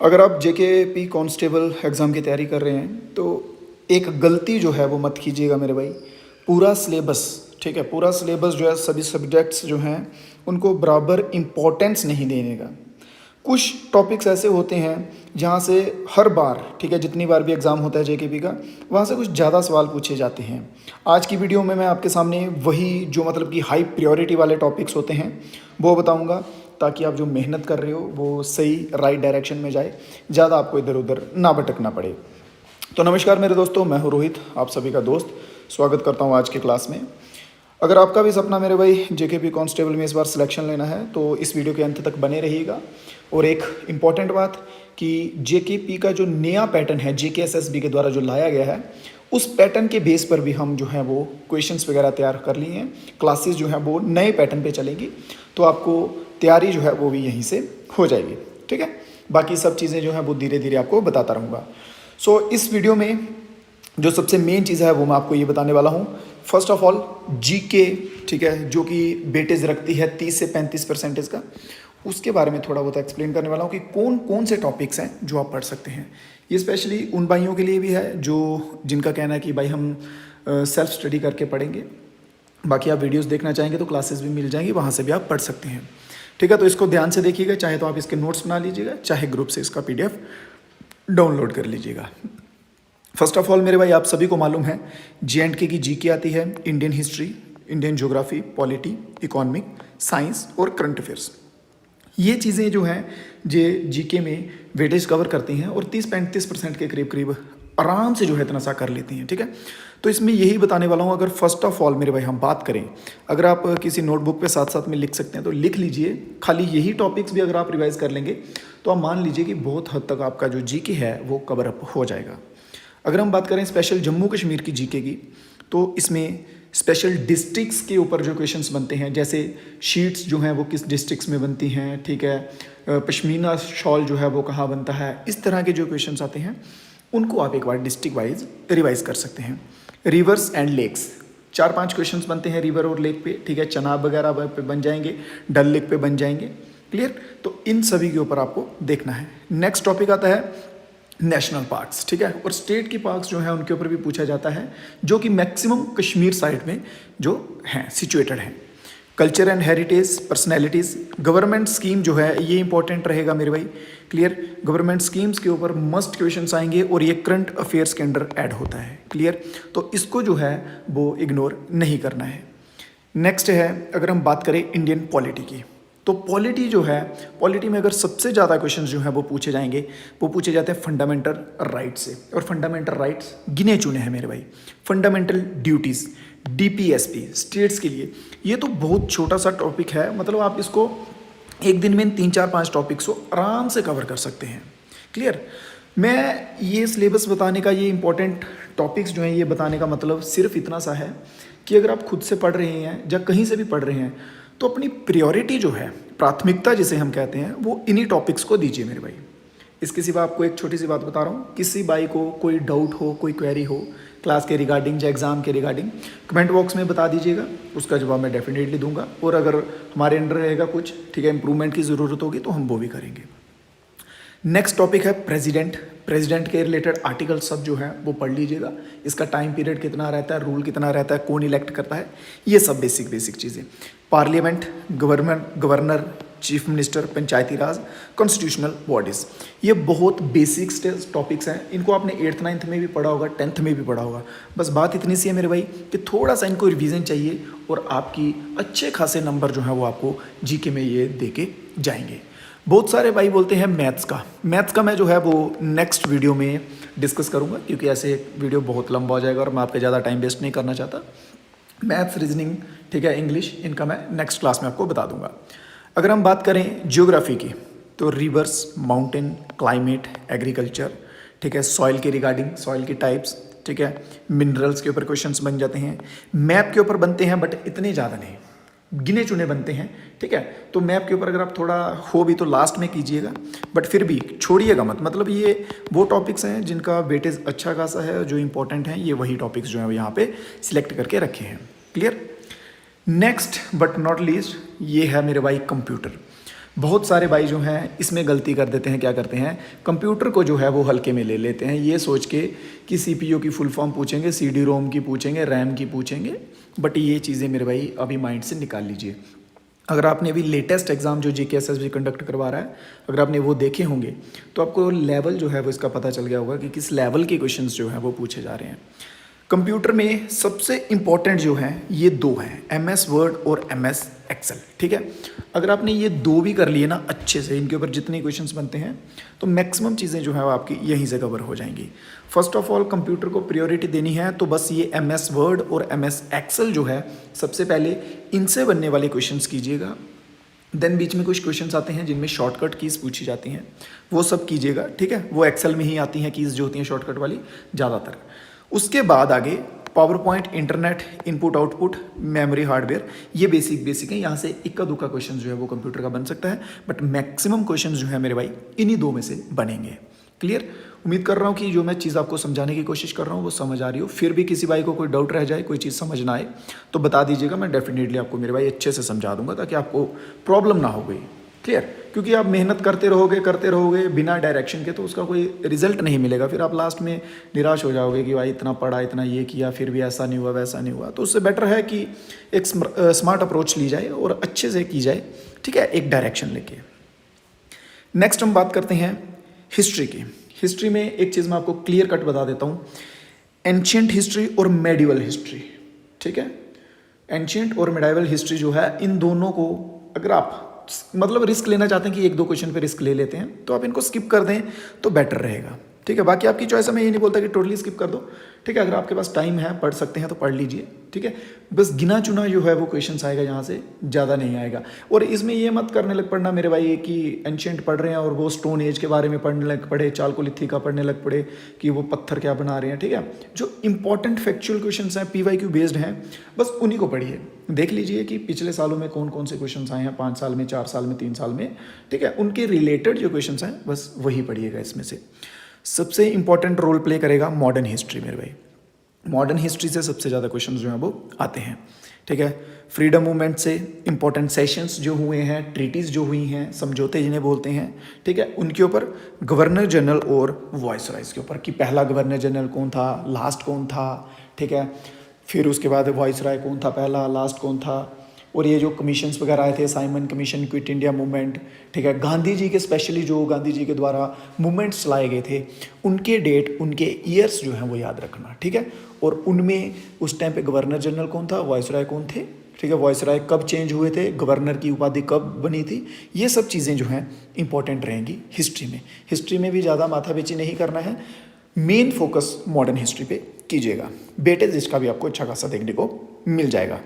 अगर आप JKP constable exam की तैयारी कर रहे हैं तो एक गलती जो है वो मत कीजिएगा मेरे भाई। पूरा सिलेबस, ठीक है, पूरा सिलेबस जो है सभी सब्जेक्ट्स जो हैं उनको बराबर इम्पोर्टेंस नहीं देने का। कुछ टॉपिक्स ऐसे होते हैं जहाँ से हर बार, ठीक है, जितनी बार भी एग्ज़ाम होता है जेकेपी का, वहाँ से कुछ ज़्यादा सवाल पूछे जाते हैं। आज की वीडियो में मैं आपके सामने वही जो मतलब कि हाई प्रायोरिटी वाले टॉपिक्स होते हैं वो बताऊँगा, ताकि आप जो मेहनत कर रहे हो वो सही राइट डायरेक्शन में जाए, ज़्यादा आपको इधर उधर ना भटकना पड़े। तो नमस्कार मेरे दोस्तों, मैं हूँ रोहित, आप सभी का दोस्त। स्वागत करता हूँ आज के क्लास में। अगर आपका भी सपना मेरे भाई जेकेपी कांस्टेबल में इस बार सिलेक्शन लेना है तो इस वीडियो के अंत तक बने रहिएगा। और एक इम्पॉर्टेंट बात कि जेकेपी का जो नया पैटर्न है जेकेएसएसबी के द्वारा जो लाया गया है, उस पैटर्न के बेस पर भी हम जो है वो क्वेश्चंस वगैरह तैयार कर लिए हैं। क्लासेस जो है वो नए पैटर्न पे चलेंगी, तो आपको तैयारी जो है वो भी यहीं से हो जाएगी, ठीक है। बाकी सब चीज़ें जो हैं वो धीरे धीरे आपको बताता रहूँगा। सो इस वीडियो में जो सबसे मेन चीज़ है वो मैं आपको ये बताने वाला हूँ। फर्स्ट ऑफ ऑल जीके, ठीक है, जो कि वेटेज रखती है 30 से 35% का, उसके बारे में थोड़ा बहुत एक्सप्लेन करने वाला हूँ कि कौन कौन से टॉपिक्स हैं जो आप पढ़ सकते हैं। ये स्पेशली उन भाइयों के लिए भी है जो जिनका कहना है कि भाई हम सेल्फ स्टडी करके पढ़ेंगे। बाकी आप वीडियोस देखना चाहेंगे तो क्लासेस भी मिल जाएंगी, वहाँ से भी आप पढ़ सकते हैं, ठीक है। तो इसको ध्यान से देखिएगा, चाहे तो आप इसके नोट्स बना लीजिएगा, चाहे ग्रुप से इसका PDF डाउनलोड कर लीजिएगा। फर्स्ट ऑफ ऑल मेरे भाई, आप सभी को मालूम है J&K की जीके आती है, Indian history, Indian geography, polity, economic, science और करंट अफेयर्स। ये चीज़ें जो हैं जीके में वेटेज कवर करती हैं और 30-35% के करीब करीब आराम से जो है इतना सा कर लेती हैं, ठीक है। तो इसमें यही बताने वाला हूँ। अगर फर्स्ट ऑफ ऑल मेरे भाई हम बात करें, अगर आप किसी नोटबुक पे साथ साथ में लिख सकते हैं तो लिख लीजिए। खाली यही टॉपिक्स भी अगर आप रिवाइज कर लेंगे तो आप मान लीजिए कि बहुत हद तक आपका जो जीके है वो कवर अप हो जाएगा। अगर हम बात करें स्पेशल जम्मू कश्मीर की जीके की, तो इसमें स्पेशल डिस्ट्रिक्ट्स के ऊपर जो क्वेश्चंस बनते हैं, जैसे शीट्स जो हैं वो किस डिस्ट्रिक्ट्स में बनती हैं, ठीक है, पश्मीना शॉल जो है वो कहाँ बनता है, इस तरह के जो क्वेश्चंस आते हैं उनको आप एक बार डिस्ट्रिक्ट वाइज रिवाइज कर सकते हैं। रिवर्स एंड लेक्स, 4-5 क्वेश्चंस बनते हैं रिवर और लेक पे, ठीक है, चनाब वगैरह पे बन जाएंगे, डल लेक पे बन जाएंगे, क्लियर। तो इन सभी के ऊपर आपको देखना है। नेक्स्ट टॉपिक आता है नेशनल पार्क्स, ठीक है, और स्टेट की पार्क्स जो है उनके ऊपर भी पूछा जाता है, जो कि मैक्सिमम कश्मीर साइड में जो हैं सिचुएटेड हैं। Culture and heritage, personalities, government scheme जो है ये इंपॉर्टेंट रहेगा मेरे भाई, क्लियर। गवर्नमेंट स्कीम्स के ऊपर मस्ट क्वेश्चंस आएंगे और ये करंट अफेयर्स के अंडर ऐड होता है, क्लियर। तो इसको जो है वो इग्नोर नहीं करना है। नेक्स्ट है, अगर हम बात करें इंडियन पॉलिटी की, तो पॉलिटी जो है, पॉलिटी में अगर सबसे ज़्यादा क्वेश्चंस जो हैं वो पूछे जाएंगे, वो पूछे जाते हैं फंडामेंटल राइट्स से। और फंडामेंटल राइट्स गिने चुने हैं मेरे भाई। फंडामेंटल ड्यूटीज़, DPSP स्टेट्स के लिए, ये तो बहुत छोटा सा टॉपिक है, मतलब आप इसको एक दिन में 3-4-5 टॉपिक्स को आराम से कवर कर सकते हैं, क्लियर। मैं ये सिलेबस बताने का, ये इंपॉर्टेंट टॉपिक्स जो हैं ये बताने का मतलब सिर्फ इतना सा है कि अगर आप खुद से पढ़ रहे हैं या कहीं से भी पढ़ रहे हैं तो अपनी प्रायोरिटी जो है, प्राथमिकता जिसे हम कहते हैं, वो इन्हीं टॉपिक्स को दीजिए मेरे भाई। इसके सिवा आपको एक छोटी सी बात बता रहा हूँ, किसी भाई को कोई डाउट हो, कोई क्वेरी हो क्लास के रिगार्डिंग या एग्ज़ाम के रिगार्डिंग, कमेंट बॉक्स में बता दीजिएगा, उसका जवाब मैं डेफिनेटली दूंगा। और अगर हमारे अंडर रहेगा कुछ, ठीक है, इंप्रूवमेंट की ज़रूरत होगी तो हम वो भी करेंगे। नेक्स्ट टॉपिक है प्रेसिडेंट। प्रेसिडेंट के रिलेटेड आर्टिकल सब जो है वो पढ़ लीजिएगा। इसका टाइम पीरियड कितना रहता है, रूल कितना रहता है, कौन इलेक्ट करता है, ये सब बेसिक चीज़ें। पार्लियामेंट, गवर्नर, चीफ मिनिस्टर, पंचायती राज, कॉन्स्टिट्यूशनल बॉडीज़, ये बहुत बेसिक टॉपिक्स हैं। इनको आपने 8th 9th में भी पढ़ा होगा, 10th में भी पढ़ा होगा। बस बात इतनी सी है मेरे भाई कि थोड़ा सा इनको रिवीजन चाहिए और आपकी अच्छे खासे नंबर जो है वो आपको जीके में ये दे के जाएंगे। बहुत सारे भाई बोलते हैं मैथ्स का मैं जो है वो नेक्स्ट वीडियो में डिस्कस करूंगा, क्योंकि ऐसे वीडियो बहुत लंबा हो जाएगा और मैं आपका ज़्यादा टाइम वेस्ट नहीं करना चाहता। मैथ्स, रीजनिंग, ठीक है, इंग्लिश, इनका मैं नेक्स्ट क्लास में आपको बता दूंगा। अगर हम बात करें ज्योग्राफी की, तो रिवर्स, माउंटेन, क्लाइमेट, एग्रीकल्चर, ठीक है, सॉइल के रिगार्डिंग, सॉइल की टाइप्स, ठीक है, मिनरल्स के ऊपर क्वेश्चंस बन जाते हैं। मैप के ऊपर बनते हैं बट इतने ज़्यादा नहीं, गिने चुने बनते हैं, ठीक है। तो मैप के ऊपर अगर आप थोड़ा हो भी तो लास्ट में कीजिएगा, बट फिर भी छोड़िएगा मत। मतलब ये वो टॉपिक्स हैं जिनका वेटेज अच्छा खासा है, जो इंपॉर्टेंट हैं, ये वही टॉपिक्स जो हैं यहाँ पे सिलेक्ट करके रखे हैं, clear. Next but not least, ये है मेरे भाई कंप्यूटर। बहुत सारे भाई जो हैं इसमें गलती कर देते हैं, क्या करते हैं, कंप्यूटर को जो है वो हल्के में ले लेते हैं, ये सोच के कि सीपीयू की फुल फॉर्म पूछेंगे, सीडी रोम की पूछेंगे, रैम की पूछेंगे। बट ये चीज़ें मेरे भाई अभी माइंड से निकाल लीजिए। अगर आपने अभी लेटेस्ट एग्जाम जो जीके एसएसबी कंडक्ट करवा रहा है, अगर आपने वो देखे होंगे तो आपको लेवल जो है वो इसका पता चल गया होगा कि किस लेवल के क्वेश्चंस जो हैं वो पूछे जा रहे हैं। कंप्यूटर में सबसे इम्पॉर्टेंट जो है ये दो हैं, एमएस वर्ड और एमएस एक्सेल। ठीक है, अगर आपने ये दो भी कर लिए ना अच्छे से, इनके ऊपर जितने क्वेश्चंस बनते हैं तो मैक्सिमम चीज़ें जो है वो आपकी यहीं से कवर हो जाएंगी। फर्स्ट ऑफ ऑल कंप्यूटर को प्रायोरिटी देनी है तो बस ये एमएस वर्ड और एमएस एक्सेल जो है सबसे पहले इनसे बनने वाले क्वेश्चंस कीजिएगा। देन बीच में कुछ क्वेश्चंस आते हैं जिनमें शॉर्टकट कीज़ पूछी जाती हैं, वो सब कीजिएगा। ठीक है, वो एक्सेल में ही आती हैं कीज़ जो होती हैं शॉर्टकट वाली ज़्यादातर। उसके बाद आगे power point, internet, input output, memory, hardware, ये बेसिक है। यहाँ से इक्का दुक्का क्वेश्चन जो है वो कंप्यूटर का बन सकता है, बट मैक्सिमम क्वेश्चन जो है मेरे भाई इन्हीं दो में से बनेंगे। क्लियर? उम्मीद कर रहा हूँ कि जो मैं चीज़ आपको समझाने की कोशिश कर रहा हूँ वो समझ आ रही हो। फिर भी किसी भाई को कोई डाउट रह जाए, कोई चीज़ समझ ना आए तो बता दीजिएगा, मैं डेफिनेटली आपको मेरे भाई अच्छे से समझा दूंगा ताकि आपको प्रॉब्लम ना हो गई। क्लियर? क्योंकि आप मेहनत करते रहोगे बिना डायरेक्शन के तो उसका कोई रिजल्ट नहीं मिलेगा। फिर आप लास्ट में निराश हो जाओगे कि भाई इतना पढ़ा, इतना ये किया, फिर भी ऐसा नहीं हुआ, वैसा नहीं हुआ। तो उससे बेटर है कि एक स्मार्ट अप्रोच ली जाए और अच्छे से की जाए। ठीक है, एक डायरेक्शन लेके। नेक्स्ट हम बात करते हैं हिस्ट्री की। हिस्ट्री में एक चीज़ मैं आपको क्लियर कट बता देता हूँ, एंशियंट हिस्ट्री और मेडिवल हिस्ट्री। ठीक है, एंशियंट और मेडिवल हिस्ट्री जो है, इन दोनों को अगर आप मतलब रिस्क लेना चाहते हैं कि एक दो क्वेश्चन पे रिस्क ले लेते हैं तो आप इनको स्किप कर दें तो बेटर रहेगा। ठीक है, बाकी आपकी चॉइस है, मैं ये नहीं बोलता कि टोटली स्किप कर दो। ठीक है, अगर आपके पास टाइम है, पढ़ सकते हैं तो पढ़ लीजिए। ठीक है, बस गिना चुना जो है वो क्वेश्चंस आएगा, यहाँ से ज़्यादा नहीं आएगा। और इसमें ये मत करने लग पड़ना मेरे भाई कि एंशियंट पढ़ रहे हैं और वो स्टोन एज के बारे में पढ़ने लग पड़े, चालकोलिथी का पढ़ने लग पड़े कि वो पत्थर क्या बना रहे हैं। ठीक है, जो इंपॉर्टेंट फैक्चुअल क्वेश्चंस हैं, PYQ बेस्ड हैं, बस उन्हीं को पढ़िए। देख लीजिए कि पिछले सालों में कौन कौन से क्वेश्चंस आए हैं, 5 साल में, 4 साल में, 3 साल में। ठीक है, उनके रिलेटेड जो क्वेश्चंस हैं बस वही पढ़िएगा। इसमें से सबसे इंपॉर्टेंट रोल प्ले करेगा मॉडर्न हिस्ट्री मेरे भाई। मॉडर्न हिस्ट्री से सबसे ज़्यादा क्वेश्चंस जो हैं वो आते हैं। ठीक है, फ्रीडम मूवमेंट से इंपॉर्टेंट सेशंस जो हुए हैं, ट्रीटीज़ जो हुई हैं, समझौते जिन्हें बोलते हैं। ठीक है, उनके ऊपर, गवर्नर जनरल और वॉइसरॉयज़ के ऊपर कि पहला गवर्नर जनरल कौन था, लास्ट कौन था। ठीक है, फिर उसके बाद वॉइसरॉय कौन था, पहला, लास्ट कौन था। और ये जो कमीशंस वगैरह आए थे, Simon commission, quit India movement. ठीक है, गांधी जी के स्पेशली जो गांधी जी के द्वारा मूवमेंट्स चलाए गए थे, उनके डेट, उनके ईयर्स जो हैं वो याद रखना। ठीक है, और उनमें उस टाइम पे गवर्नर जनरल कौन था, वॉइसरॉय कौन थे। ठीक है, वॉइसरॉय कब चेंज हुए थे, गवर्नर की उपाधि कब बनी थी, ये सब चीज़ें जो हैं इंपॉर्टेंट रहेंगी हिस्ट्री में। हिस्ट्री में भी ज़्यादा माथापेची नहीं करना है, मेन फोकस मॉडर्न हिस्ट्री पे कीजिएगा। वेटेज इसका भी आपको अच्छा खासा देखने को मिल जाएगा।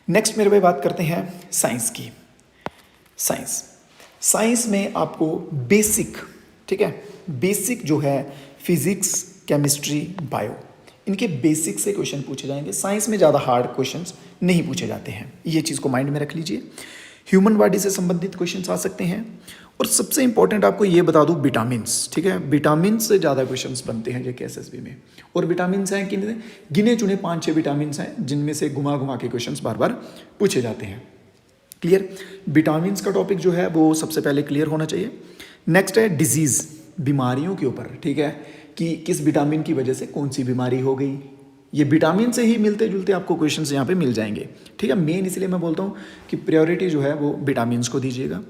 नेक्स्ट मेरे भाई बात करते हैं साइंस की। साइंस में आपको बेसिक, ठीक है, बेसिक जो है फिजिक्स, केमिस्ट्री, बायो, इनके बेसिक से क्वेश्चन पूछे जाएंगे। साइंस में ज़्यादा हार्ड क्वेश्चंस नहीं पूछे जाते हैं, ये चीज़ को माइंड में रख लीजिए। ह्यूमन बॉडी से संबंधित क्वेश्चंस आ सकते हैं। और सबसे इंपॉर्टेंट आपको ये बता दूं, विटामिन्स। ठीक है, विटामिन से ज़्यादा क्वेश्चंस बनते हैं जेके एसएसबी में। और विटामिन्स हैं कितने, गिने चुने 5-6 विटामिन्स हैं जिनमें से घुमा के क्वेश्चंस बार बार पूछे जाते हैं। क्लियर? विटामिन्स का टॉपिक जो है वो सबसे पहले क्लियर होना चाहिए। नेक्स्ट है डिजीज़, बीमारियों के ऊपर। ठीक है, कि किस विटामिन की वजह से कौन सी बीमारी हो गई, ये विटामिन से ही मिलते जुलते आपको क्वेश्चंस यहाँ पे मिल जाएंगे। ठीक है, मेन इसलिए मैं बोलता हूँ कि प्रायोरिटी जो है वो विटामिन्स को दीजिएगा।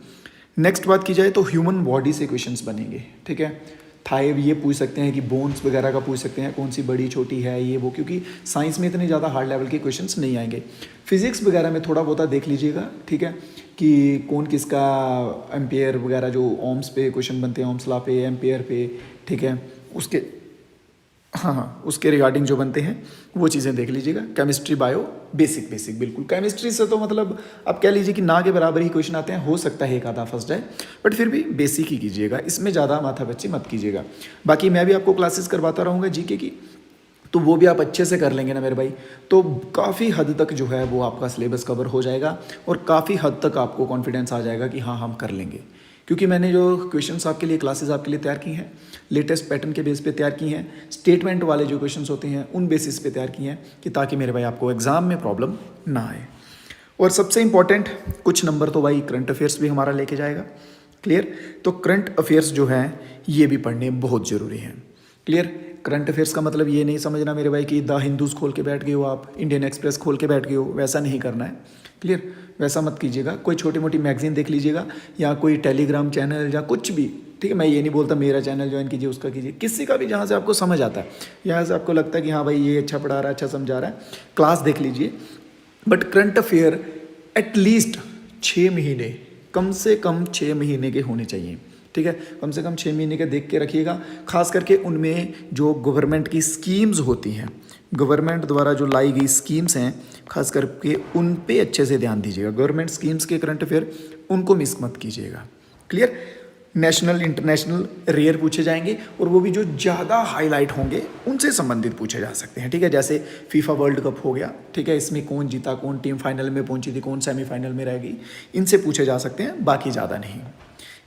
नेक्स्ट बात की जाए तो ह्यूमन बॉडी से क्वेश्चंस बनेंगे। ठीक है, थाई ये पूछ सकते हैं कि बोन्स वगैरह का पूछ सकते हैं, कौन सी बड़ी छोटी है ये वो, क्योंकि साइंस में इतने ज़्यादा हार्ड लेवल के क्वेश्चंस नहीं आएंगे। फिजिक्स वगैरह में थोड़ा बहुत देख लीजिएगा। ठीक है, कि कौन किसका एम्पेयर वगैरह जो ओम्स पे क्वेश्चन बनते हैं, ओम्स लॉ पे, एम्पेयर पे। ठीक है, उसके हाँ उसके रिगार्डिंग जो बनते हैं वो चीज़ें देख लीजिएगा। केमिस्ट्री, बायो, बेसिक बिल्कुल। केमिस्ट्री से तो मतलब आप कह लीजिए कि ना के बराबर ही क्वेश्चन आते हैं, हो सकता है एक आधा फंस जाए, बट फिर भी बेसिक ही कीजिएगा, इसमें ज़्यादा माथापच्ची मत कीजिएगा। बाकी मैं भी आपको क्लासेस करवाता रहूँगा जीके की, तो वो भी आप अच्छे से कर लेंगे ना मेरे भाई, तो काफ़ी हद तक जो है वो आपका सिलेबस कवर हो जाएगा और काफ़ी हद तक आपको कॉन्फिडेंस आ जाएगा कि हाँ हम कर लेंगे। क्योंकि मैंने जो क्वेश्चंस आपके लिए, क्लासेस आपके लिए तैयार की हैं, लेटेस्ट पैटर्न के बेस पे तैयार की हैं, स्टेटमेंट वाले जो क्वेश्चंस होते हैं उन बेसिस पे तैयार की हैं, कि ताकि मेरे भाई आपको एग्ज़ाम में प्रॉब्लम ना आए। और सबसे इम्पॉर्टेंट कुछ नंबर तो भाई करंट अफेयर्स भी हमारा लेके जाएगा। क्लियर? तो करंट अफेयर्स जो हैं ये भी पढ़ने बहुत ज़रूरी हैं। क्लियर? करंट अफेयर्स का मतलब ये नहीं समझना मेरे भाई कि द हिंदूज़ खोल के बैठ गए हो आप, इंडियन एक्सप्रेस खोल के बैठ गए हो, वैसा नहीं करना है। क्लियर? वैसा मत कीजिएगा। कोई छोटी मोटी मैगजीन देख लीजिएगा या कोई टेलीग्राम चैनल या कुछ भी, ठीक है। मैं ये नहीं बोलता मेरा चैनल ज्वाइन कीजिए, उसका कीजिए, किसी का भी जहाँ से आपको समझ आता है, यहाँ से आपको लगता है कि हाँ भाई ये अच्छा पढ़ा रहा है, अच्छा समझा रहा है, क्लास देख लीजिए। बट करंट अफेयर एटलीस्ट 6 महीने, कम से कम 6 महीने के होने चाहिए, ठीक है। कम से कम 6 महीने के देख के रखिएगा। खास करके उनमें जो गवर्नमेंट की स्कीम्स होती हैं, गवर्नमेंट द्वारा जो लाई गई स्कीम्स हैं, खास करके उन पे अच्छे से ध्यान दीजिएगा। गवर्नमेंट स्कीम्स के करंट अफेयर उनको मिस मत कीजिएगा। क्लियर? नेशनल इंटरनेशनल रेयर पूछे जाएंगे और वो भी जो ज़्यादा हाईलाइट होंगे उनसे संबंधित पूछे जा सकते हैं, ठीक है। जैसे फीफा वर्ल्ड कप हो गया, ठीक है, इसमें कौन जीता, कौन टीम फाइनल में पहुंची थी, कौन सेमीफाइनल में रह गई, इनसे पूछे जा सकते हैं, बाकी ज़्यादा नहीं।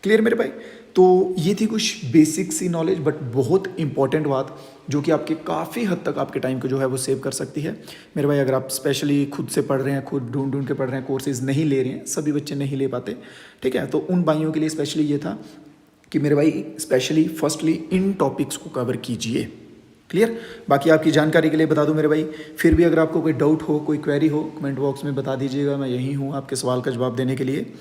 क्लियर मेरे भाई? तो ये थी कुछ बेसिक सी नॉलेज, बट बहुत इंपॉर्टेंट बात जो कि आपके काफ़ी हद तक आपके टाइम को जो है वो सेव कर सकती है मेरे भाई। अगर आप स्पेशली खुद से पढ़ रहे हैं, खुद ढूंढ ढूंढ के पढ़ रहे हैं, कोर्सेज नहीं ले रहे हैं, सभी बच्चे नहीं ले पाते, ठीक है, तो उन भाइयों के लिए स्पेशली ये था कि मेरे भाई स्पेशली फर्स्टली इन टॉपिक्स को कवर कीजिए। क्लियर? बाकी आपकी जानकारी के लिए बता दूं मेरे भाई, फिर भी अगर आपको कोई डाउट हो, कोई क्वेरी हो, कमेंट बॉक्स में बता दीजिएगा, मैं यहीं हूँ आपके सवाल का जवाब देने के लिए।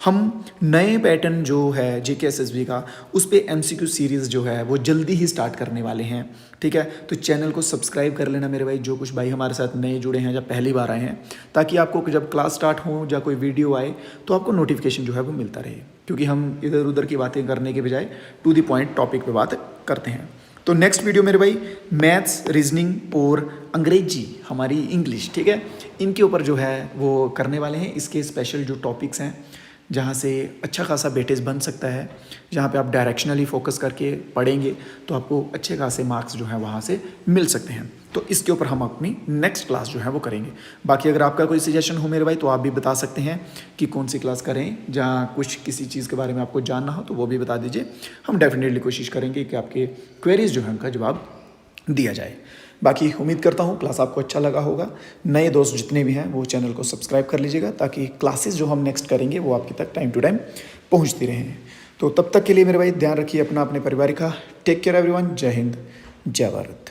हम नए पैटर्न जो है जीके एसएसबी का, उस पर एमसीक्यू सीरीज़ जो है वो जल्दी ही स्टार्ट करने वाले हैं, ठीक है। तो चैनल को सब्सक्राइब कर लेना मेरे भाई, जो कुछ भाई हमारे साथ नए जुड़े हैं या पहली बार आए हैं, ताकि आपको जब क्लास स्टार्ट हो या कोई वीडियो आए तो आपको नोटिफिकेशन जो है वो मिलता रहे, क्योंकि हम इधर उधर की बातें करने के बजाय टू द पॉइंट टॉपिक पे बात करते हैं। तो नेक्स्ट वीडियो मेरे भाई मैथ्स, रीजनिंग और अंग्रेजी, हमारी इंग्लिश, ठीक है, इनके ऊपर जो है वो करने वाले हैं। इसके स्पेशल जो टॉपिक्स हैं जहाँ से अच्छा खासा वेटेज बन सकता है, जहाँ पे आप डायरेक्शनली फोकस करके पढ़ेंगे तो आपको अच्छे खासे मार्क्स जो है वहाँ से मिल सकते हैं। तो इसके ऊपर हम अपनी नेक्स्ट क्लास जो है वो करेंगे। बाकी अगर आपका कोई सजेशन हो मेरे भाई तो आप भी बता सकते हैं कि कौन सी क्लास करें, जहाँ कुछ किसी चीज़ के बारे में आपको जानना हो तो वो भी बता दीजिए। हम डेफिनेटली कोशिश करेंगे कि आपके क्वेरीज जो है उनका जवाब दिया जाए। बाकी उम्मीद करता हूँ क्लास आपको अच्छा लगा होगा। नए दोस्त जितने भी हैं वो चैनल को सब्सक्राइब कर लीजिएगा, ताकि क्लासेस जो हम नेक्स्ट करेंगे वो आपके तक टाइम टू टाइम पहुँचती रहें। तो तब तक के लिए मेरे भाई ध्यान रखिए अपना, अपने परिवार का। Take care everyone. Jai Hind, जय भारत।